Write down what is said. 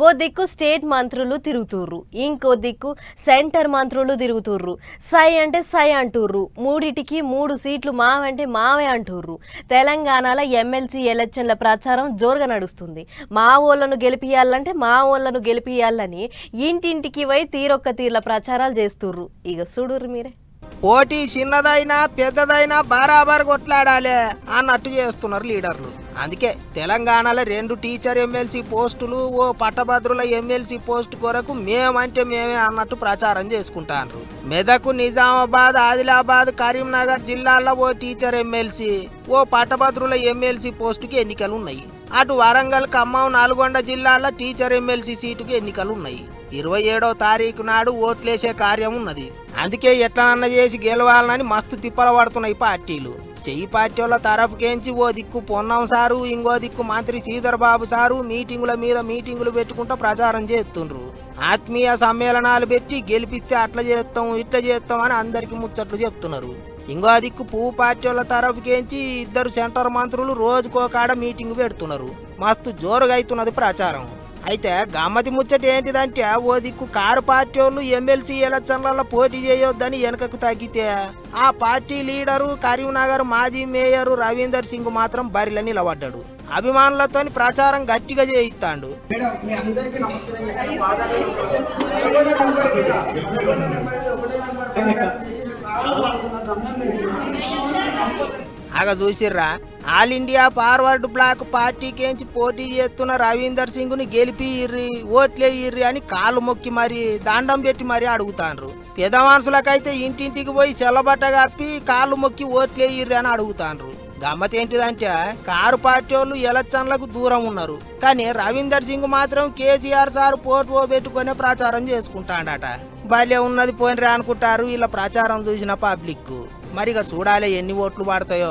ఓ దిక్కు స్టేట్ మంత్రులు తిరుగుతుర్రు, ఇంకో దిక్కు సెంటర్ మంత్రులు తిరుగుతుర్రు. సై అంటే సై అంటుర్రు, మూడిటికి 3 సీట్లు మావంటే మావే అంటుర్రు. తెలంగాణలో ఎమ్మెల్సీ ఎలక్షన్ల ప్రచారం జోరుగా నడుస్తుంది. మా ఓళ్ళను గెలిపియాలంటే మా ఓళ్ళను గెలిపియాలని ఇంటింటికి పోయి తీరొక్క తీర్ల ప్రచారాలు చేస్తుర్రు. ఇక చూడుర్రు మీరే. పోటీ చిన్నదైనా పెద్దదైనా బరాబర్ కొట్లాడాలి అన్నట్టు చేస్తున్నారు లీడర్లు. అందుకే తెలంగాణలో 2 టీచర్ ఎమ్మెల్సీ పోస్టులు, ఓ పట్టభద్రుల ఎమ్మెల్సీ పోస్టు కొరకు మేమంటే మేమే అన్నట్టు ప్రచారం చేసుకుంటారు. మెదక్, నిజామాబాద్, ఆదిలాబాద్, కరీంనగర్ జిల్లాల్లో ఓ టీచర్ ఎమ్మెల్సీ, ఓ పట్టభద్రుల ఎమ్మెల్సీ పోస్టుకి ఎన్నికలు ఉన్నాయి. అటు వరంగల్, ఖమ్మం, నల్గొండ జిల్లాల్లో టీచర్ ఎమ్మెల్సీ సీటుకి ఎన్నికలు ఉన్నాయి. 27వ తారీఖు నాడు ఓట్లేసే కార్యం ఉన్నది. అందుకే ఎట్లనన్న చేసి గెలవాలని మస్తు తిప్పల పడుతున్నాయి పార్టీలు. చెయ్యి పార్టీ వాళ్ళ తరపుకేంచి ఓ దిక్కు పొన్నం సారు, ఇంకో దిక్కు మంత్రి శ్రీధర్ బాబు సారు మీటింగుల మీద మీటింగులు పెట్టుకుంటూ ప్రచారం చేస్తుండ్రు. ఆత్మీయ సమ్మేళనాలు పెట్టి గెలిపిస్తే అట్లా చేస్తాం ఇట్లా చేస్తాం అని అందరికి ముచ్చట్లు చెప్తున్నారు. ఇంకో దిక్కు పువ్వు పార్టీ వాళ్ళ తరపుకేంచి 2 సెంటర్ మంత్రులు రోజుకోకాడ మీటింగ్ పెడుతున్నారు. మస్తు జోరుగా అవుతున్నది ప్రచారం. అయితే గమ్మతి ముచ్చట ఏంటిదంటే, ఓ దిక్కు కారు పార్టీ వాళ్ళు ఎమ్మెల్సీ ఎలక్షన్లలో పోటీ చేయొద్దని వెనకకు తగ్గితే, ఆ పార్టీ లీడరు కరీంనగర్ మాజీ మేయరు రవీందర్ సింగ్ మాత్రం బరిలో నిలబడ్డాడు. అభిమానులతో ప్రచారం గట్టిగా చేయిస్తాడు. చూసిర్రా, ఆల్ ఇండియా ఫార్వర్డ్ బ్లాక్ పార్టీకేంచి పోటీ చేస్తున్న రవీందర్ సింగ్ ని గెలిపియ్యి, ఓట్లేయ్యి అని కాళ్ళు మొక్కి మరి దండం పెట్టి మరి అడుగుతాండ్రు. పెద్ద మనుషులకైతే ఇంటింటికి పోయి చెల్లబట్ట కప్పి కాళ్ళు మొక్కి ఓట్లేయ్యి అని అడుగుతాండ్రు. గమ్మత్ ఏంటిదంటే, కారు పార్టీ వాళ్ళు ఎలక్షన్లకు దూరం ఉన్నారు, కానీ రవీందర్ సింగ్ మాత్రం కేసీఆర్ సార్ పోటు పెట్టుకునే ప్రచారం చేసుకుంటాడట. భలే ఉన్నది పోయినరా అనుకుంటారు ఇలా ప్రచారం చూసిన పబ్లిక్. మరిగా చూడాలి ఎన్ని ఓట్లు పడతాయో.